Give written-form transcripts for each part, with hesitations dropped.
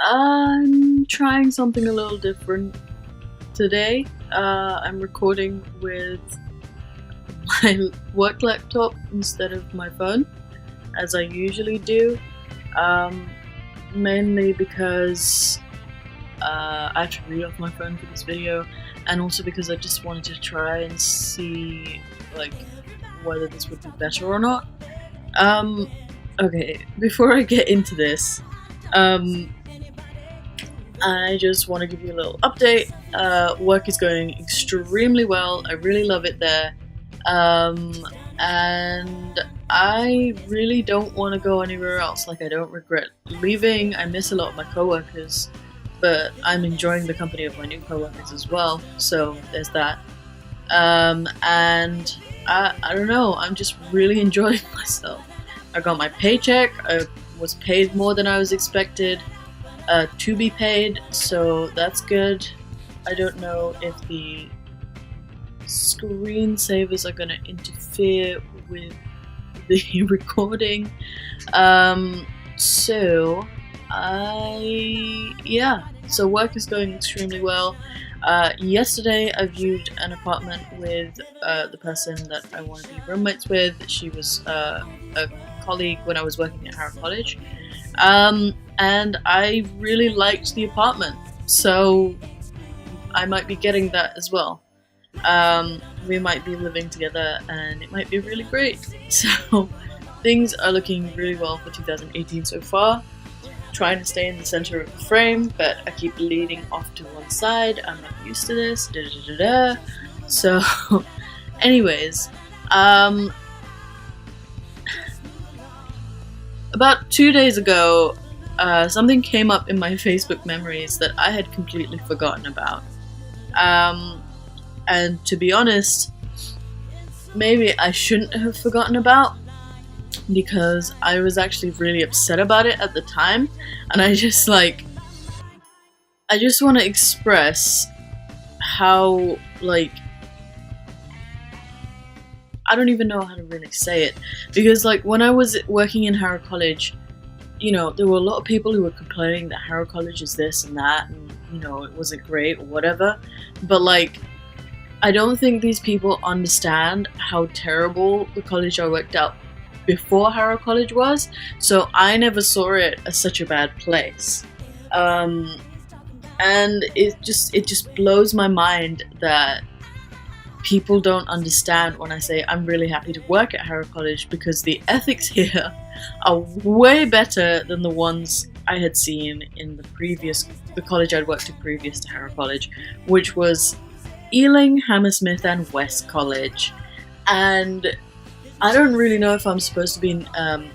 I'm trying something a little different today. I'm recording with my work laptop instead of my phone, as I usually do. Mainly because I have to read off my phone for this video, and also because I just wanted to try and see whether this would be better or not. Okay, before I get into this, I just want to give you a little update. Work is going extremely well. I really love it there. And I really don't want to go anywhere else. I don't regret leaving. I miss a lot of my coworkers, but I'm enjoying the company of my new coworkers as well. So there's that. And I don't know. I'm just really enjoying myself. I got my paycheck. I was paid more than I was expected to be paid, so that's good. I don't know if the screensavers are gonna interfere with the recording. So work is going extremely well. Yesterday I viewed an apartment with the person that I want to be roommates with. She was a colleague when I was working at Harrow College. And I really liked the apartment, so I might be getting that as well. We might be living together and it might be really great. So things are looking really well for 2018 so far. Trying to stay in the center of the frame, but I keep leaning off to one side. I'm not used to this. So anyways, about 2 days ago, something came up in my Facebook memories that I had completely forgotten about. And to be honest, maybe I shouldn't have forgotten about, because I was actually really upset about it at the time, and I just want to express how, I don't even know how to really say it, because when I was working in Harrow College, there were a lot of people who were complaining that Harrow College is this and that, and it wasn't great or whatever, but I don't think these people understand how terrible the college I worked at before Harrow College was, so I never saw it as such a bad place. And it just blows my mind that people don't understand when I say I'm really happy to work at Harrow College, because the ethics here are way better than the ones I had seen in the college I'd worked at previous to Harrow College, which was Ealing, Hammersmith and West College. And I don't really know if I'm supposed to be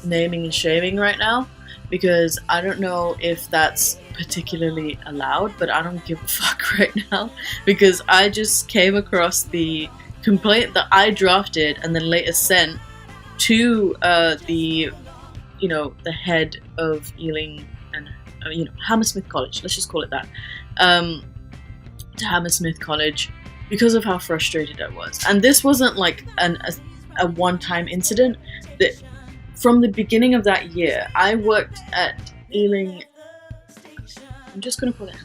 naming and shaming right now, because I don't know if that's particularly allowed, but I don't give a fuck right now, because I just came across the complaint that I drafted and then later sent to the head of Ealing and Hammersmith College, let's just call it that, to Hammersmith College, because of how frustrated I was. And this wasn't a one-time incident. That from the beginning of that year, I worked at Ealing. I'm just going to call it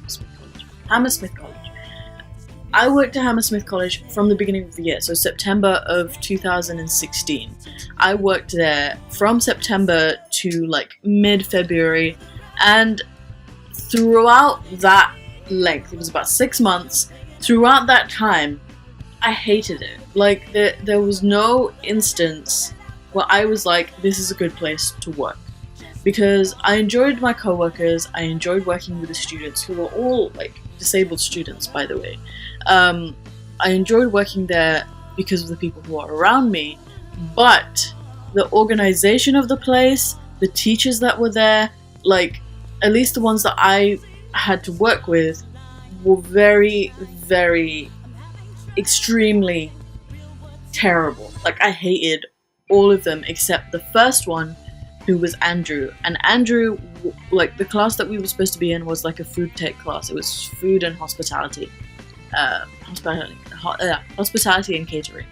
Hammersmith College. I worked at Hammersmith College from the beginning of the year, so September of 2016. I worked there from September to mid-February, and throughout that length, it was about 6 months, throughout that time, I hated it. There was no instance where I was this is a good place to work. Because I enjoyed my coworkers, I enjoyed working with the students, who were all disabled students, by the way. I enjoyed working there because of the people who are around me, but the organization of the place, the teachers that were there, at least the ones that I had to work with, were very, very, extremely terrible. I hated all of them except the first one, who was Andrew. And Andrew, the class that we were supposed to be in was a food tech class. It was food and hospitality. Hospitality and catering,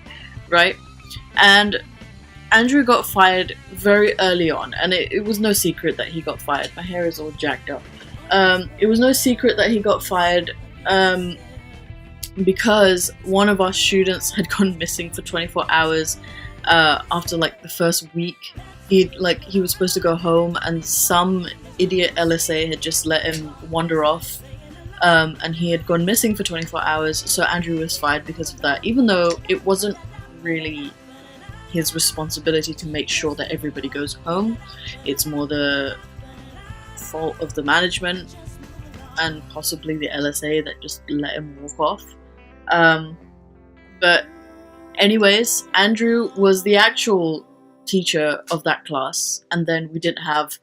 right? And Andrew got fired very early on, and it was no secret that he got fired. My hair is all jacked up. It was no secret that he got fired because one of our students had gone missing for 24 hours after like the first week. He was supposed to go home, and some idiot LSA had just let him wander off, and he had gone missing for 24 hours. So Andrew was fired because of that, even though it wasn't really his responsibility to make sure that everybody goes home. It's more the fault of the management and possibly the LSA that just let him walk off. But anyways, Andrew was the actual teacher of that class, and then we didn't have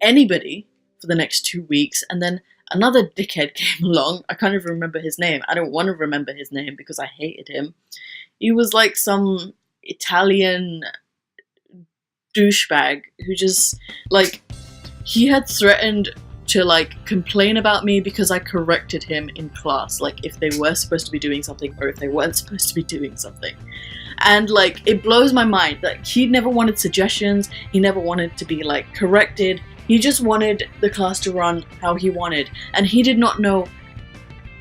anybody for the next 2 weeks, and then another dickhead came along. I can't even remember his name. I don't want to remember his name because I hated him. He was like some Italian douchebag who just, like, he had threatened to, like, complain about me because I corrected him in class, like, if they were supposed to be doing something or if they weren't supposed to be doing something. And, like, it blows my mind that he never wanted suggestions, he never wanted to be, like, corrected. He just wanted the class to run how he wanted, and he did not know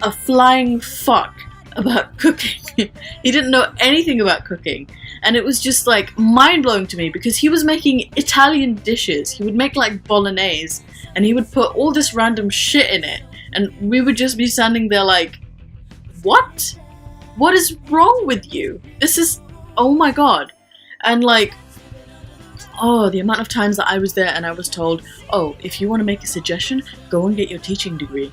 a flying fuck about cooking. He didn't know anything about cooking, and it was just like mind-blowing to me because he was making Italian dishes. He would make like bolognese, and he would put all this random shit in it, and we would just be standing there like, what is wrong with you? This is, oh my god. And like, oh, the amount of times that I was there and I was told, oh, if you want to make a suggestion, go and get your teaching degree.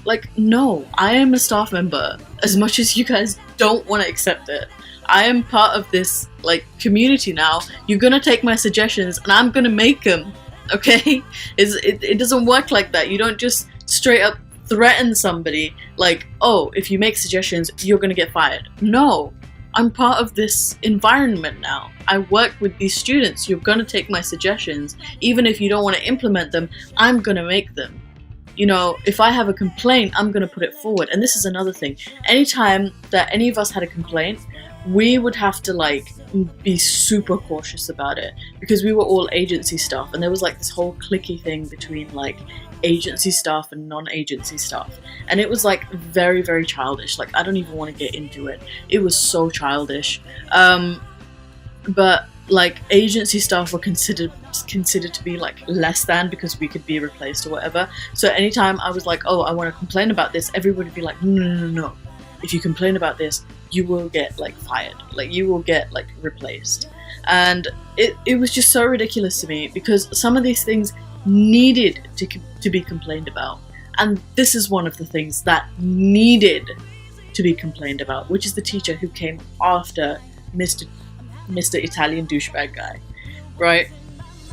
Like, no, I am a staff member, as much as you guys don't want to accept it. I am part of this, like, community now. You're gonna take my suggestions and I'm gonna make them, okay? It doesn't work like that. You don't just straight up threaten somebody like, oh, if you make suggestions, you're gonna get fired. No, I'm part of this environment now. I work with these students. You're gonna take my suggestions. Even if you don't want to implement them, I'm gonna make them. You know, if I have a complaint, I'm going to put it forward. And this is another thing. Anytime that any of us had a complaint, we would have to, like, be super cautious about it. Because we were all agency staff. And there was, like, this whole cliquey thing between, like, agency staff and non-agency staff. And it was, like, very, very childish. Like, I don't even want to get into it. It was so childish. But like, agency staff were considered to be like less than because we could be replaced or whatever. So anytime I was like, oh, I want to complain about this, everybody would be like, no. If you complain about this, you will get like fired. Like, you will get like replaced. And it was just so ridiculous to me because some of these things needed to be complained about. And this is one of the things that needed to be complained about, which is the teacher who came after Mr. Italian douchebag guy, right?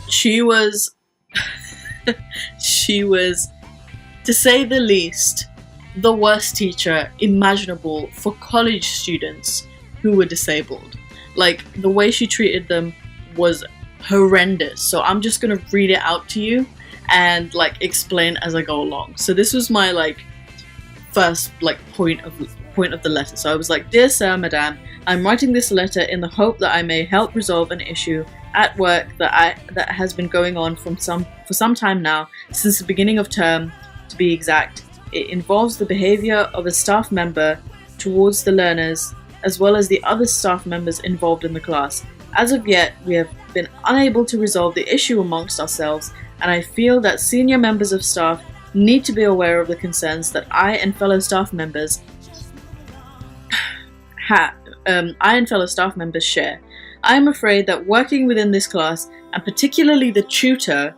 She was, to say the least, the worst teacher imaginable for college students who were disabled. Like, the way she treated them was horrendous. So I'm just gonna read it out to you and like explain as I go along. So this was my like first like point of the letter. So I was like, dear sir, madam, I'm writing this letter in the hope that I may help resolve an issue at work that has been going on for some time now, since the beginning of term, to be exact. It involves the behavior of a staff member towards the learners, as well as the other staff members involved in the class. As of yet, we have been unable to resolve the issue amongst ourselves, and I feel that senior members of staff need to be aware of the concerns that I and fellow staff members share. I am afraid that working within this class, and particularly the tutor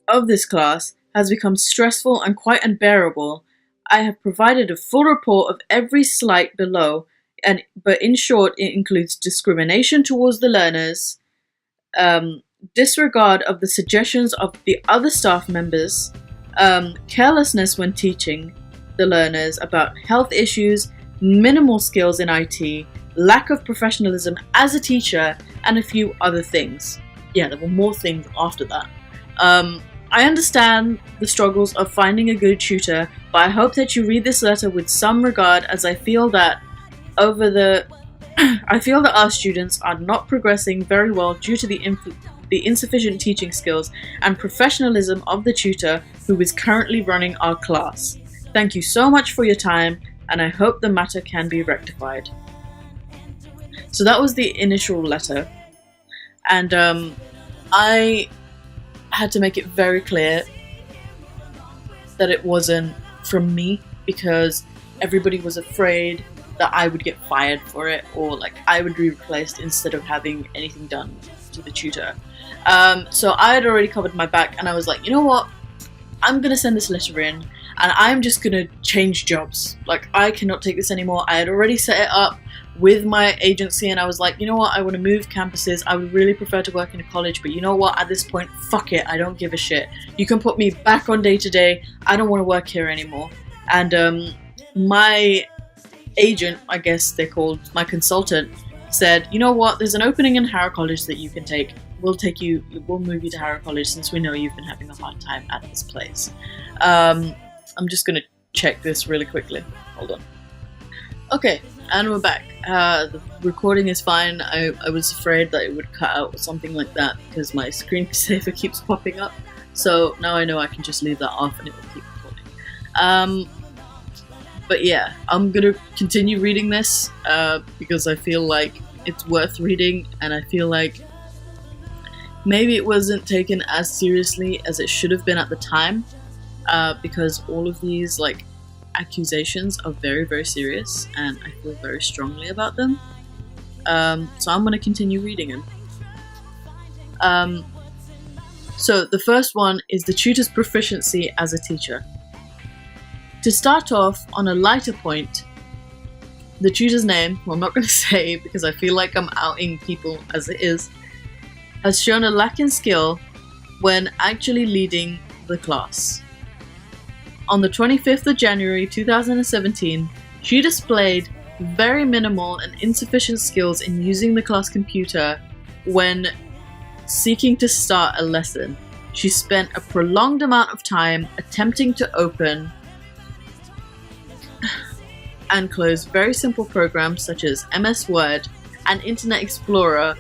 of this class, has become stressful and quite unbearable. I have provided a full report of every slight below, but in short, it includes discrimination towards the learners, disregard of the suggestions of the other staff members, carelessness when teaching the learners about health issues, minimal skills in IT, lack of professionalism as a teacher, and a few other things. Yeah, there were more things after that. I understand the struggles of finding a good tutor, but I hope that you read this letter with some regard, as I feel that our students are not progressing very well due to the the insufficient teaching skills and professionalism of the tutor who is currently running our class. Thank you so much for your time, and I hope the matter can be rectified. So that was the initial letter, and I had to make it very clear that it wasn't from me, because everybody was afraid that I would get fired for it, or like I would be replaced instead of having anything done to the tutor. So I had already covered my back, and I was like, you know what, I'm gonna send this letter in, and I'm just gonna change jobs. Like, I cannot take this anymore. I had already set it up with my agency, and I was like, you know what, I want to move campuses. I would really prefer to work in a college, but you know what, at this point, fuck it, I don't give a shit. You can put me back on day to day. I don't want to work here anymore. And my agent, I guess they're called, my consultant, said, you know what, there's an opening in Harrow College that you can take. We'll move you to Harrow College since we know you've been having a hard time at this place. I'm just gonna check this really quickly. Hold on. Okay, and we're back. The recording is fine. I was afraid that it would cut out or something like that because my screensaver keeps popping up. So now I know I can just leave that off and it will keep recording. But yeah, I'm gonna continue reading this because I feel like it's worth reading, and I feel like maybe it wasn't taken as seriously as it should have been at the time, because all of these like accusations are very, very serious, and I feel very strongly about them. So I'm gonna continue reading them. So the first one is the tutor's proficiency as a teacher. To start off on a lighter point, the tutor's name, who I'm not going to say because I feel like I'm outing people as it is, has shown a lack in skill when actually leading the class. On the 25th of January 2017, she displayed very minimal and insufficient skills in using the class computer when seeking to start a lesson. She spent a prolonged amount of time attempting to open and close very simple programs such as MS Word and Internet Explorer,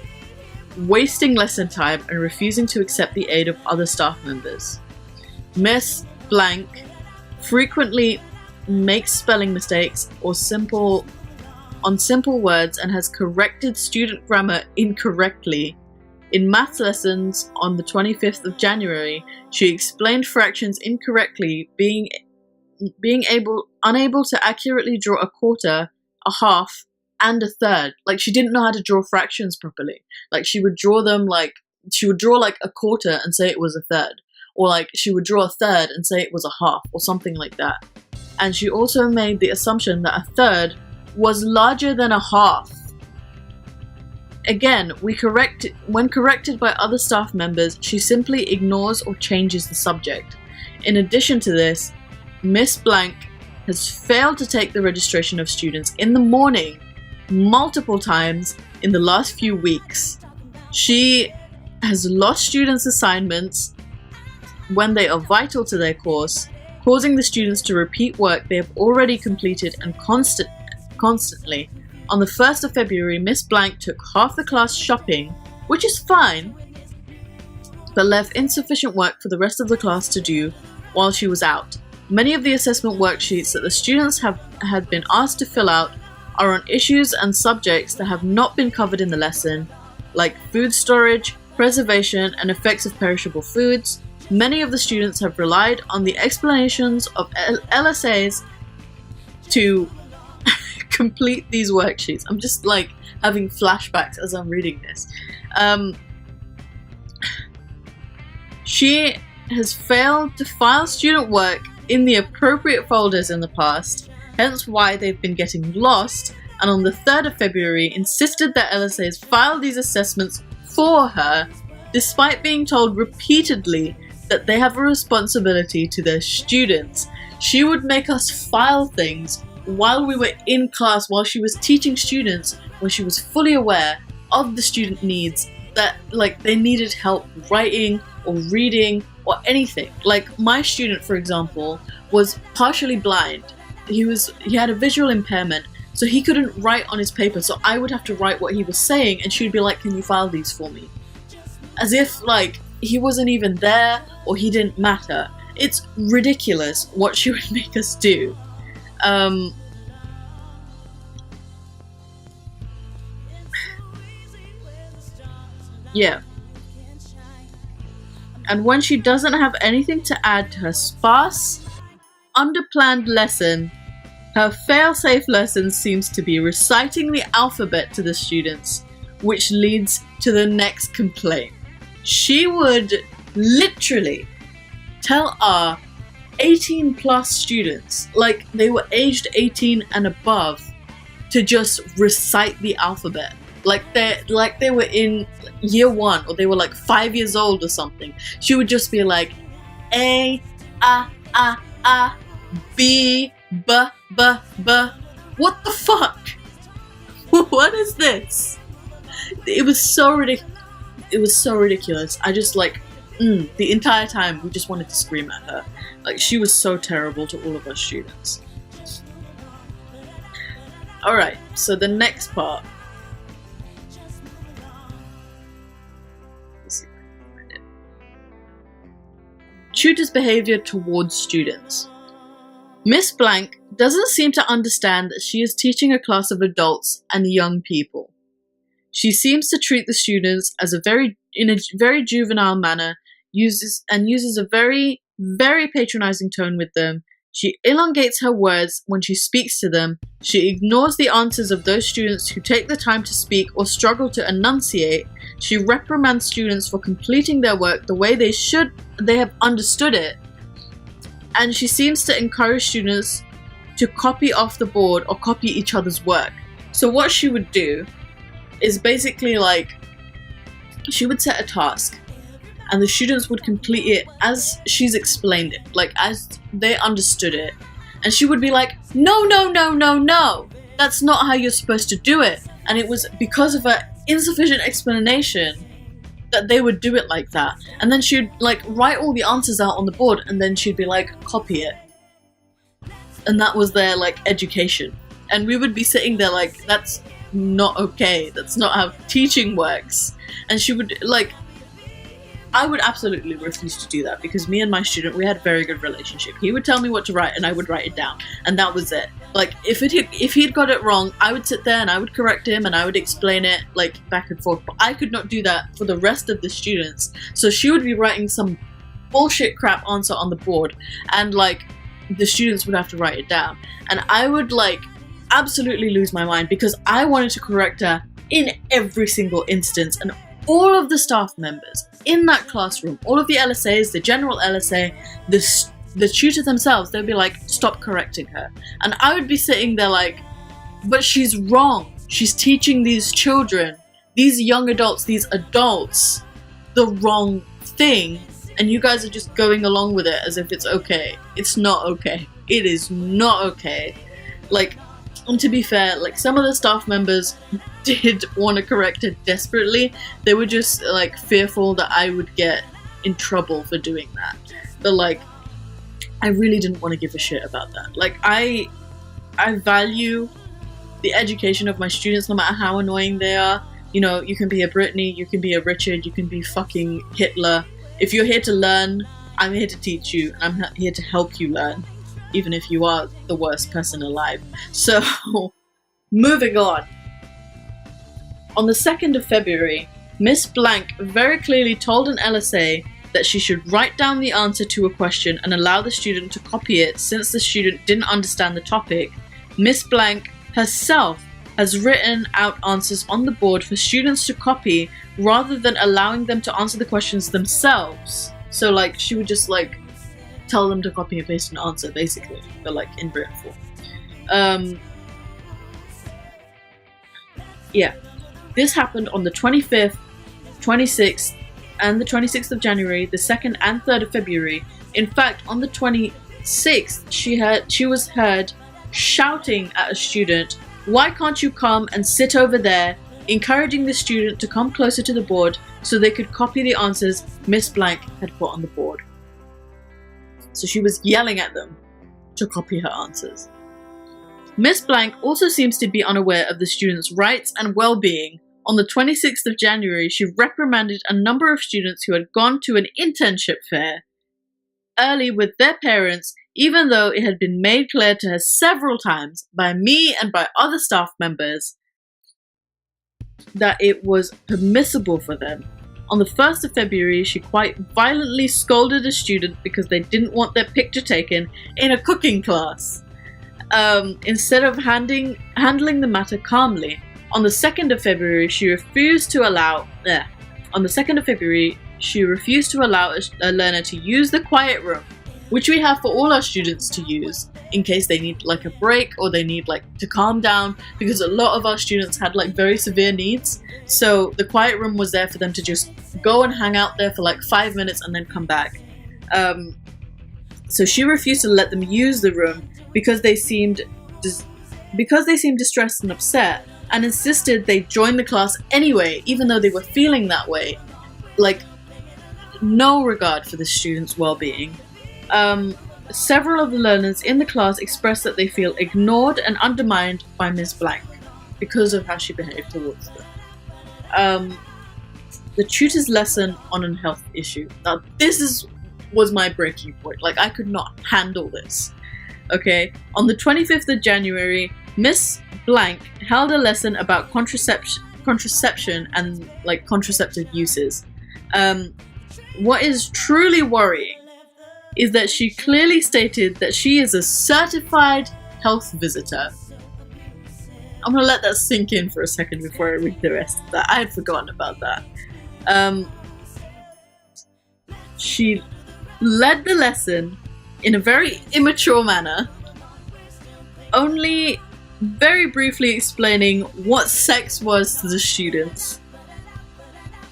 wasting lesson time and refusing to accept the aid of other staff members. Miss Blank frequently makes spelling mistakes or simple words and has corrected student grammar incorrectly. In maths lessons on the 25th of January, she explained fractions incorrectly, being unable to accurately draw a quarter, a half, and a third. Like, she didn't know how to draw fractions properly. Like, she would draw like a quarter and say it was a third, or like she would draw a third and say it was a half, or something like that. And she also made the assumption that a third was larger than a half. Again, when corrected by other staff members, she simply ignores or changes the subject. In addition to this, Miss Blank has failed to take the registration of students in the morning multiple times in the last few weeks. She has lost students' assignments when they are vital to their course, causing the students to repeat work they have already completed and constantly. On the 1st of February, Miss Blank took half the class shopping, which is fine, but left insufficient work for the rest of the class to do while she was out. Many of the assessment worksheets that the students had been asked to fill out are on issues and subjects that have not been covered in the lesson, like food storage, preservation, and effects of perishable foods. Many of the students have relied on the explanations of LSAs to complete these worksheets. I'm just like having flashbacks as I'm reading this. She has failed to file student work in the appropriate folders in the past, hence why they've been getting lost, and on the 3rd of February insisted that LSAs file these assessments for her, despite being told repeatedly that they have a responsibility to their students. She would make us file things while we were in class, while she was teaching students, when she was fully aware of the student needs, that like they needed help writing or reading or anything. Like my student, for example, was partially blind. He had a visual impairment, so he couldn't write on his paper, so I would have to write what he was saying, and she'd be like, can you file these for me? as if like he wasn't even there or he didn't matter. It's ridiculous what she would make us do. Yeah. And when she doesn't have anything to add to her sparse, underplanned lesson, her fail-safe lesson seems to be reciting the alphabet to the students, which leads to the next complaint. She would literally tell our 18 plus students, like they were aged 18 and above, to just recite the alphabet. Like they were in year 1 or they were like 5 years old or something. She would just be like A, B, B. What the fuck? What is this? It was so ridiculous. It was so ridiculous. I just like the entire time we just wanted to scream at her. Like she was so terrible to all of our students. Alright, so the next part. Let's see if I can find it. Tutors' behavior towards students. Miss Blank doesn't seem to understand that she is teaching a class of adults and young people. She seems to treat the students as in a very juvenile manner, uses a very, very patronizing tone with them. She elongates her words when she speaks to them. She ignores the answers of those students who take the time to speak or struggle to enunciate. She reprimands students for completing their work the way they have understood it. And she seems to encourage students to copy off the board or copy each other's work. So what she would do is basically like, she would set a task and the students would complete it as she's explained it, like as they understood it. And she would be like, no, that's not how you're supposed to do it. And it was because of her insufficient explanation that they would do it like that. And then she'd like write all the answers out on the board and then she'd be like, copy it. And that was their like education. And we would be sitting there like, that's not okay. That's not how teaching works. And she would like, I would absolutely refuse to do that because me and my student, we had a very good relationship. He would tell me what to write and I would write it down. And that was it. Like if he'd got it wrong, I would sit there and I would correct him and I would explain it like back and forth. But I could not do that for the rest of the students. So she would be writing some bullshit crap answer on the board and like the students would have to write it down. And I would like absolutely lose my mind because I wanted to correct her in every single instance. And all of the staff members in that classroom, all of the LSAs, the general LSA, the tutor themselves, they'd be like, stop correcting her. And I would be sitting there like, but she's wrong. She's teaching these children, these young adults, these adults, the wrong thing. And you guys are just going along with it as if it's okay. It's not okay. It is not okay. Like, and to be fair, like some of the staff members did want to correct it desperately. They were just like fearful that I would get in trouble for doing that. But like, I really didn't want to give a shit about that. Like I value the education of my students no matter how annoying they are. You know, you can be a Brittany, you can be a Richard, you can be fucking Hitler. If you're here to learn, I'm here to teach you and I'm here to help you learn. Even if you are the worst person alive. So, moving on. On the 2nd of February, Miss Blank very clearly told an LSA that she should write down the answer to a question and allow the student to copy it since the student didn't understand the topic. Miss Blank herself has written out answers on the board for students to copy rather than allowing them to answer the questions themselves. So like, she would just like tell them to copy and paste an answer, basically, but like in written form. Yeah, this happened on the 25th, 26th, and the 26th of January, the 2nd and 3rd of February. In fact, on the 26th, she was heard shouting at a student, "Why can't you come and sit over there?" encouraging the student to come closer to the board so they could copy the answers Miss Blank had put on the board. So she was yelling at them to copy her answers. Miss Blank also seems to be unaware of the students' rights and well-being On the 26th of January, she reprimanded a number of students who had gone to an internship fair early with their parents, even though it had been made clear to her several times by me and by other staff members that it was permissible for them. On the 1st of February, she quite violently scolded a student because they didn't want their picture taken in a cooking class, instead of handling the matter calmly. On the 2nd of February, she refused to allow a learner to use the quiet room, which we have for all our students to use in case they need like a break or they need like to calm down, because a lot of our students had like very severe needs. So the quiet room was there for them to just go and hang out there for like 5 minutes and then come back. So she refused to let them use the room because they seemed distressed and upset, and insisted they join the class anyway, even though they were feeling that way. Like, no regard for the students' well-being. Several of the learners in the class expressed that they feel ignored and undermined by Ms. Blank because of how she behaved towards them. The tutor's lesson on a health issue. Now, this was my breaking point. Like, I could not handle this. Okay? On the 25th of January, Miss Blank held a lesson about contraception and like contraceptive uses. What is truly worrying is that she clearly stated that she is a certified health visitor. I'm gonna let that sink in for a second before I read the rest of that. I had forgotten about that. She led the lesson in a very immature manner, only very briefly explaining what sex was to the students,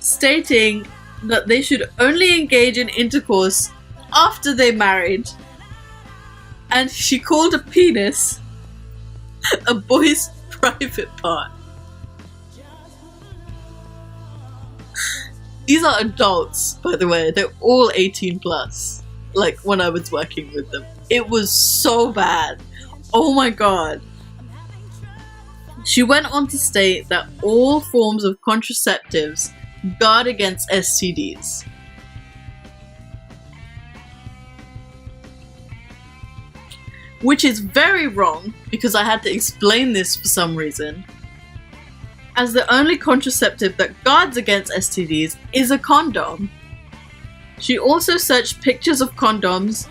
stating that they should only engage in intercourse after they married, and she called a penis a boy's private part. These are adults, by the way. They're all 18 plus. Like, when I was working with them. It was so bad. Oh my god. She went on to state that all forms of contraceptives guard against STDs. Which is very wrong, because I had to explain this for some reason, as the only contraceptive that guards against STDs is a condom. She also searched pictures of condoms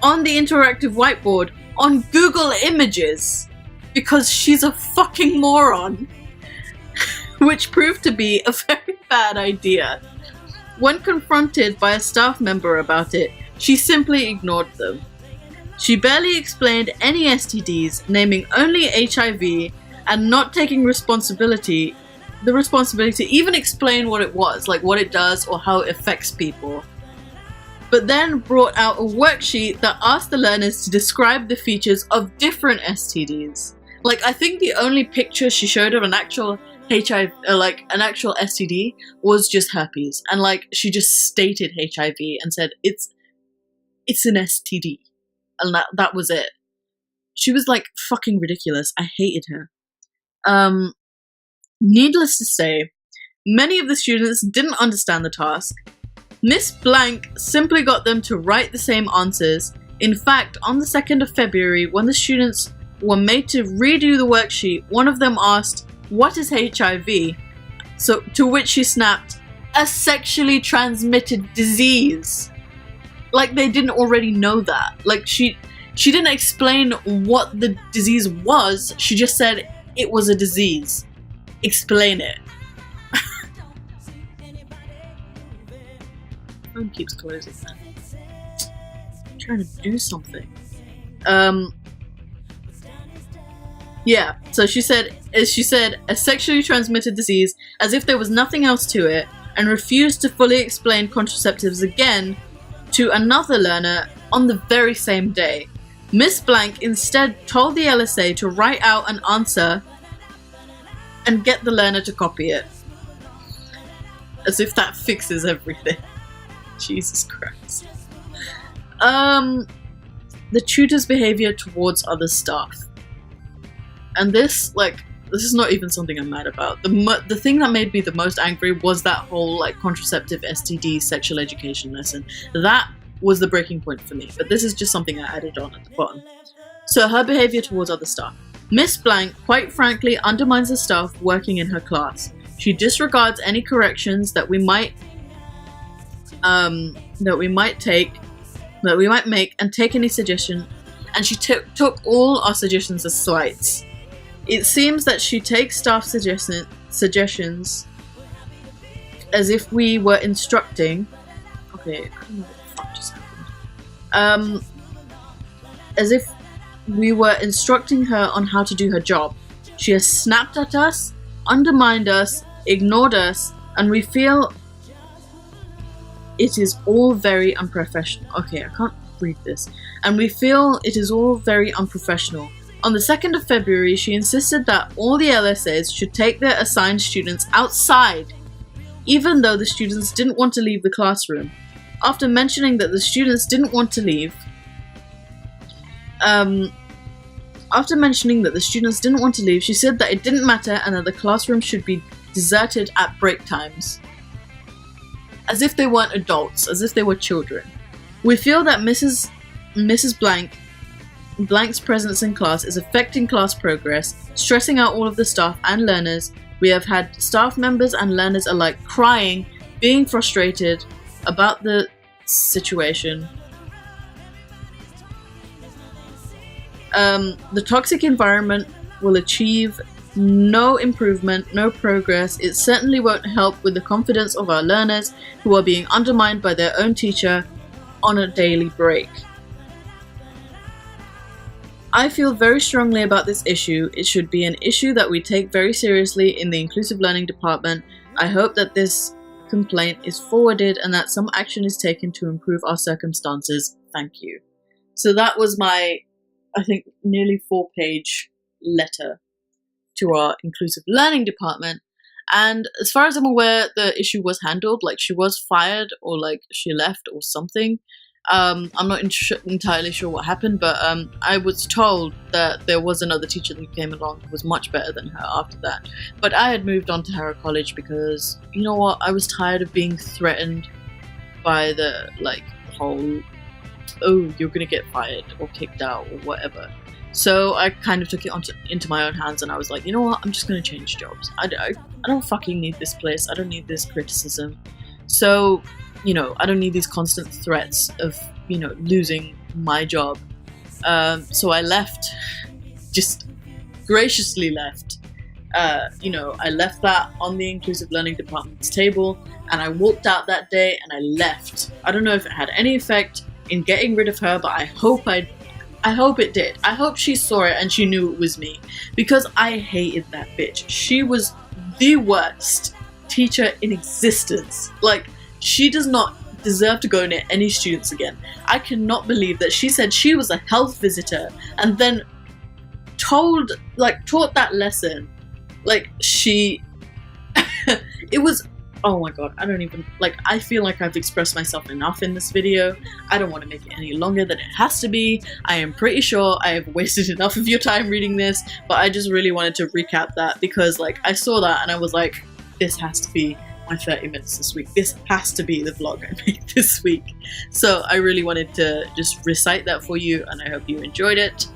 on the interactive whiteboard on Google Images, because she's a fucking moron, which proved to be a very bad idea. When confronted by a staff member about it, she simply ignored them. She barely explained any STDs, naming only HIV, and not taking the responsibility to even explain what it was, like what it does or how it affects people. But then brought out a worksheet that asked the learners to describe the features of different STDs. Like, I think the only picture she showed of an actual HIV, an actual STD, was just herpes, and like she just stated HIV and said it's an STD, and that was it. She was like fucking ridiculous. I hated her. Needless to say, many of the students didn't understand the task. Miss Blank simply got them to write the same answers. In fact, on the 2nd of February, when the students were made to redo the worksheet, one of them asked, "What is HIV?" So, to which she snapped, "A sexually transmitted disease." Like they didn't already know that. Like she didn't explain what the disease was, she just said it was a disease. Explain it. Phone keeps closing, man. I'm trying to do something. Yeah, so she said a sexually transmitted disease as if there was nothing else to it, and refused to fully explain contraceptives again to another learner on the very same day. Miss Blank instead told the LSA to write out an answer and get the learner to copy it. As if that fixes everything. Jesus Christ. The tutor's behavior towards other staff. And this, like, this is not even something I'm mad about. The thing that made me the most angry was that whole like contraceptive, STD, sexual education lesson. That was the breaking point for me. But this is just something I added on at the bottom. So her behavior towards other staff. Miss Blank, quite frankly, undermines the staff working in her class. She disregards any corrections that we might make and take any suggestion, and she took all our suggestions as slights. It seems that she takes staff suggestions as if we were instructing. Okay, I don't know what the fuck just happened. As if we were instructing her on how to do her job. She has snapped at us, undermined us, ignored us, and we feel it is all very unprofessional. Okay, I can't read this. And we feel it is all very unprofessional. On the 2nd of February, she insisted that all the LSAs should take their assigned students outside, even though the students didn't want to leave the classroom. After mentioning that the students didn't want to leave, she said that it didn't matter and that the classroom should be deserted at break times. As if they weren't adults, as if they were children. We feel that Mrs. Blank's presence in class is affecting class progress, stressing out all of the staff and learners. We have had staff members and learners alike crying, being frustrated about the situation. The toxic environment will achieve no improvement, no progress. It certainly won't help with the confidence of our learners who are being undermined by their own teacher on a daily break. I feel very strongly about this issue. It should be an issue that we take very seriously in the Inclusive Learning Department. I hope that this complaint is forwarded and that some action is taken to improve our circumstances. Thank you. So that was my, I think, nearly 4-page letter to our Inclusive Learning Department. And as far as I'm aware, the issue was handled. Like, she was fired, or like she left or something. I'm not entirely sure what happened, but I was told that there was another teacher that came along who was much better than her after that. But I had moved on to Harrow College because, you know what, I was tired of being threatened by the whole, oh, you're gonna get fired or kicked out or whatever. So I kind of took it into my own hands, and I was like, you know what, I'm just gonna change jobs. I don't fucking need this place. I don't need this criticism. So, you know, I don't need these constant threats of, you know, losing my job. So I left, just graciously left. You know, I left that on the Inclusive Learning Department's table, and I walked out that day and I left. I don't know if it had any effect in getting rid of her, but I hope it did. I hope she saw it and she knew it was me, because I hated that bitch. She was the worst teacher in existence. Like, she does not deserve to go near any students again. I cannot believe that she said she was a health visitor and then taught that lesson. Like, she it was, oh my god, I don't even, I feel like I've expressed myself enough in this video. I don't want to make it any longer than it has to be. I am pretty sure I have wasted enough of your time reading this, but I just really wanted to recap that because, I saw that and I was like, this has to be my 30 minutes this week. This has to be the vlog I made this week. So I really wanted to just recite that for you, and I hope you enjoyed it.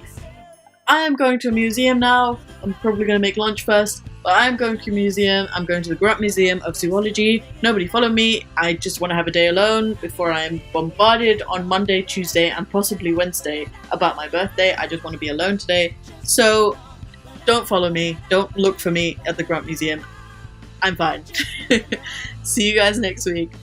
I am going to a museum now. I'm probably going to make lunch first, but I am going to a museum. I'm going to the Grunt Museum of Zoology. Nobody follow me. I just want to have a day alone before I am bombarded on Monday, Tuesday, and possibly Wednesday about my birthday. I just want to be alone today. So don't follow me. Don't look for me at the Grunt Museum. I'm fine. See you guys next week.